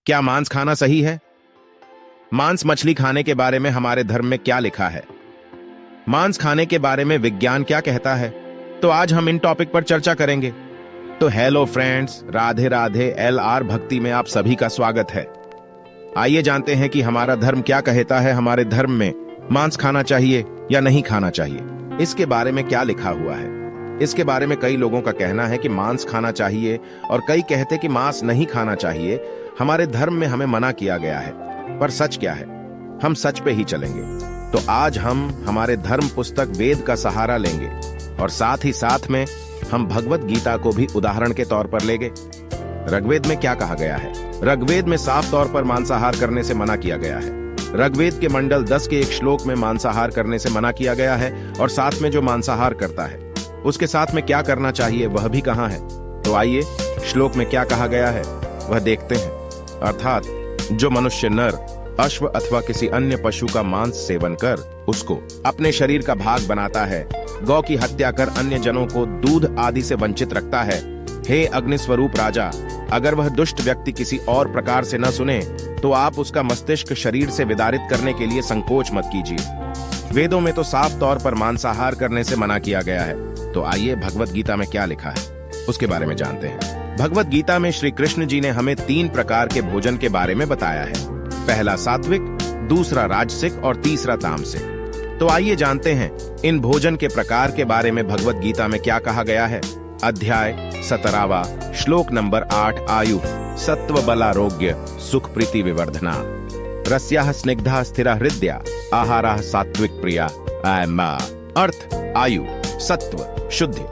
क्या मांस खाना सही है? मांस मछली खाने के बारे में हमारे धर्म में क्या लिखा है? मांस खाने के बारे में विज्ञान क्या कहता है? तो आज हम इन टॉपिक पर चर्चा करेंगे। तो hello friends, Radhe Radhe. LR भक्ति में आप सभी का स्वागत है। आइए जानते हैं कि हमारा धर्म क्या कहता है। हमारे धर्म में मांस खाना चाहिए या नहीं खाना चाहिए, इसके बारे में क्या लिखा हुआ है। इसके बारे में कई लोगों का कहना है कि मांस खाना चाहिए और कई कहते कि मांस नहीं खाना चाहिए। हमारे धर्म में हमें मना किया गया है, पर सच क्या है? हम सच पे ही चलेंगे। तो आज हम हमारे धर्म पुस्तक वेद का सहारा लेंगे और साथ ही साथ में हम भगवत गीता को भी उदाहरण के तौर पर लेंगे। ऋग्वेद में क्या कहा गया है? ऋग्वेद में साफ तौर पर मांसाहार करने से मना किया गया है। ऋग्वेद के मंडल 10 के एक श्लोक में मांसाहार करने से मना किया गया है और साथ में जो मांसाहार करता है उसके साथ में क्या करना चाहिए वह भी कहा है। तो आइए श्लोक में क्या कहा गया है वह देखते हैं। अर्थात जो मनुष्य नर, अश्व अथवा किसी अन्य पशु का मांस सेवन कर उसको अपने शरीर का भाग बनाता है, गौ की हत्या कर अन्य जनों को दूध आदि से वंचित रखता है, हे अग्निस्वरूप राजा, अगर वह दुष्ट व्यक्ति किसी और प्रकार से न सुने तो आप उसका मस्तिष्क शरीर से विदारित करने के लिए संकोच मत कीजिए। वेदों में तो साफ तौर पर मांसाहार करने से मना किया गया है। तो आइए भगवत गीता में क्या लिखा है उसके बारे में जानते हैं। भगवत गीता में श्री कृष्ण जी ने हमें 3 प्रकार के भोजन के बारे में बताया है। पहला सात्विक, दूसरा राजसिक और तीसरा तामसिक। तो आइए जानते हैं इन भोजन के प्रकार के बारे में भगवत गीता में क्या कहा गया है। अध्याय 17वां, श्लोक नंबर 8। आयु सत्व बलारोग्य सुख प्रीति विवर्धना, रस्याः स्निग्धा स्थिरा हृदया, आहारः सात्विक प्रिया। अर्थ आयु, सत्व शुद्धि,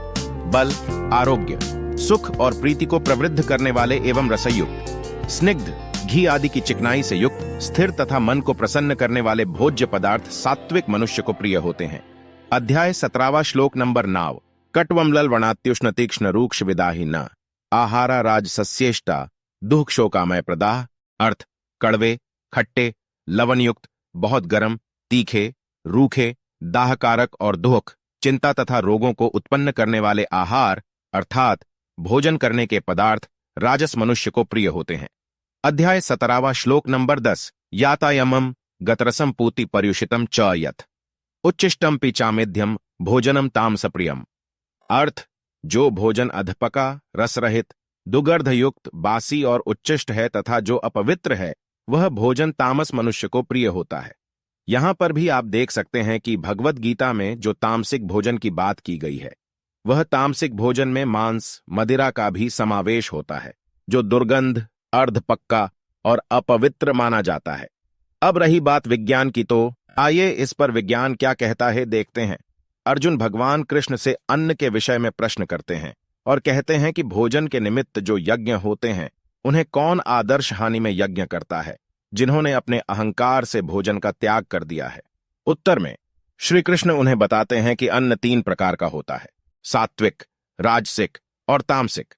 बल आरोग्य, सुख और प्रीति को प्रवृद्ध करने वाले एवं रसयुक्त, स्निग्ध घी आदि की चिकनाई से युक्त, स्थिर तथा मन को प्रसन्न करने वाले भोज्य पदार्थ सात्विक मनुष्य को प्रिय होते हैं। अध्याय 17वां, श्लोक नंबर 9। कट्वमलल वनात्युष्ण तीक्ष्ण रूक्ष विदाहि न, आहारा राजसस्येष्टा दुःख शोकामय प्रदाह। अर्थ कड़वे, खट्टे, लवण युक्त, बहुत गर्म, तीखे, रूखे, दाहकारक और दुख, चिंता तथा रोगों को उत्पन्न करने वाले आहार अर्थात भोजन करने के पदार्थ राजस मनुष्य को प्रिय होते हैं। अध्याय 17वां, श्लोक नंबर 10। यातायमम गतरसम पूति पर्युषितम च यथ, उच्चिष्टम पिचामेध्यम भोजनम तामस प्रियम। अर्थ जो भोजन अधपका, रसरहित, दुर्गंध युक्त, बासी और उच्चिष्ट है तथा जो अपवित्र है वह भोजन तामस मनुष्य को प्रिय होता है। यहां पर भी आप देख सकते हैं कि भगवत गीता में जो तामसिक भोजन की बात की गई है वह तामसिक भोजन में मांस, मदिरा का भी समावेश होता है जो दुर्गंध, अर्धपक्का और अपवित्र माना जाता है। अब रही बात विज्ञान की, तो आइए इस पर विज्ञान क्या कहता है देखते हैं। अर्जुन भगवान कृष्ण से अन्न के विषय में प्रश्न करते हैं और कहते हैं कि भोजन के निमित्त जो यज्ञ होते हैं उन्हें कौन आदर्श हानि में यज्ञ करता है, जिन्होंने अपने अहंकार से भोजन का त्याग कर दिया है। उत्तर में श्री कृष्ण उन्हें बताते हैं कि अन्न 3 प्रकार का होता है, सात्विक, राजसिक और तामसिक।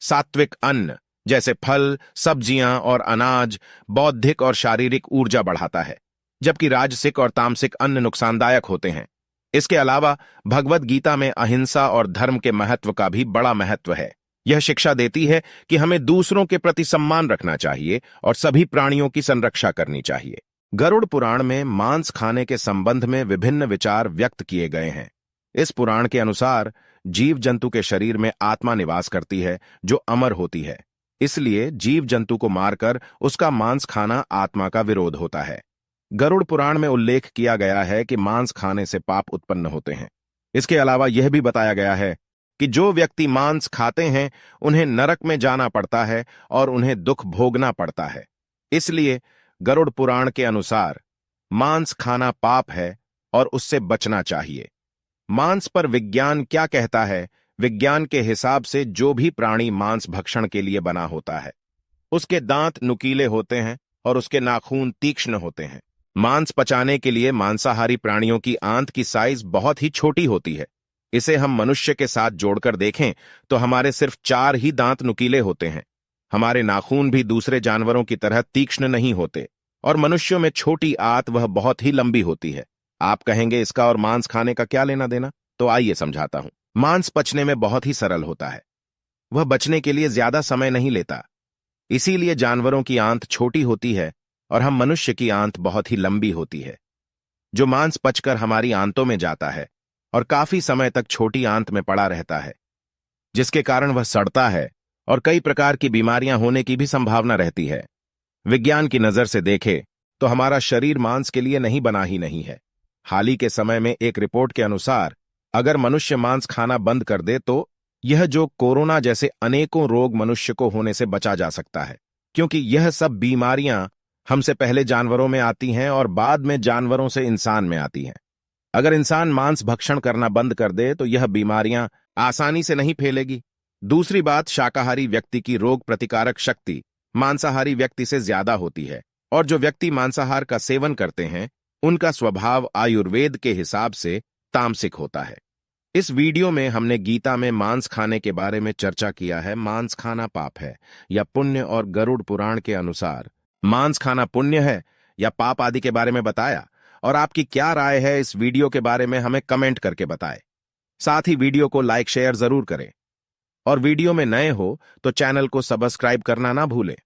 सात्विक अन्न जैसे फल, सब्जियां और अनाज बौद्धिक और शारीरिक ऊर्जा बढ़ाता है, जबकि राजसिक और तामसिक अन्न नुकसानदायक होते हैं। इसके अलावा भगवत गीता में अहिंसा और धर्म के महत्व का भी बड़ा महत्व है। यह शिक्षा देती है कि हमें दूसरों के प्रति सम्मान रखना चाहिए और सभी प्राणियों की संरक्षा करनी चाहिए। गरुड़ पुराण में मांस खाने के संबंध में विभिन्न विचार व्यक्त किए गए हैं। इस पुराण के अनुसार जीव जंतु के शरीर में आत्मा निवास करती है जो अमर होती है, इसलिए जीव जंतु को मारकर उसका मांस खाना आत्मा का विरोध होता है। गरुड़ पुराण में उल्लेख किया गया है कि मांस खाने से पाप उत्पन्न होते हैं। इसके अलावा यह भी बताया गया है कि जो व्यक्ति मांस खाते हैं उन्हें नरक में जाना पड़ता है और उन्हें दुख भोगना पड़ता है। इसलिए गरुड़ पुराण के अनुसार मांस खाना पाप है और उससे बचना चाहिए। मांस पर विज्ञान क्या कहता है? विज्ञान के हिसाब से जो भी प्राणी मांस भक्षण के लिए बना होता है उसके दांत नुकीले होते हैं और उसके नाखून तीक्ष्ण होते हैं। मांस पचाने के लिए मांसाहारी प्राणियों की आंत की साइज बहुत ही छोटी होती है। इसे हम मनुष्य के साथ जोड़कर देखें तो हमारे सिर्फ 4 ही दांत नुकीले होते हैं। हमारे नाखून भी दूसरे जानवरों की तरह तीक्ष्ण नहीं होते और मनुष्यों में छोटी आंत वह बहुत ही लंबी होती है। आप कहेंगे इसका और मांस खाने का क्या लेना देना? तो आइए समझाता हूं। मांस पचने में बहुत ही सरल होता है। वह बचने के लिए ज्यादा समय नहीं लेता। इसीलिए जानवरों की आंत छोटी होती है और हम मनुष्य की आंत बहुत ही लंबी होती है। जो मांस पचकर हमारी आंतों में जाता है और काफी समय तक छोटी आंत में पड़ा रहता है, जिसके कारण वह सड़ता है और कई प्रकार की बीमारियां होने की भी संभावना रहती है। विज्ञान की नजर से देखें तो हमारा शरीर मांस के लिए नहीं बना ही नहीं है। हाल ही के समय में एक रिपोर्ट के अनुसार अगर मनुष्य मांस खाना बंद कर दे तो यह जो कोरोना जैसे अनेकों रोग मनुष्य को होने से बचा जा सकता है, क्योंकि यह सब बीमारियां हमसे पहले जानवरों में आती हैं और बाद में जानवरों से इंसान में आती हैं। अगर इंसान मांस भक्षण करना बंद कर दे तो यह बीमारियां आसानी से नहीं फैलेगी। दूसरी बात, शाकाहारी व्यक्ति की रोग प्रतिकारक शक्ति मांसाहारी व्यक्ति से ज्यादा होती है और जो व्यक्ति मांसाहार का सेवन करते हैं उनका स्वभाव आयुर्वेद के हिसाब से तामसिक होता है। इस वीडियो में हमने गीता में मांस खाने के बारे में चर्चा किया है। मांस खाना पाप है या पुण्य, और गरुड़ पुराण के अनुसार मांस खाना पुण्य है या पाप आदि के बारे में बताया। और आपकी क्या राय है इस वीडियो के बारे में हमें कमेंट करके बताएं। साथ ही वीडियो को लाइक शेयर जरूर करें और वीडियो में नए हो तो चैनल को सब्सक्राइब करना ना भूलें।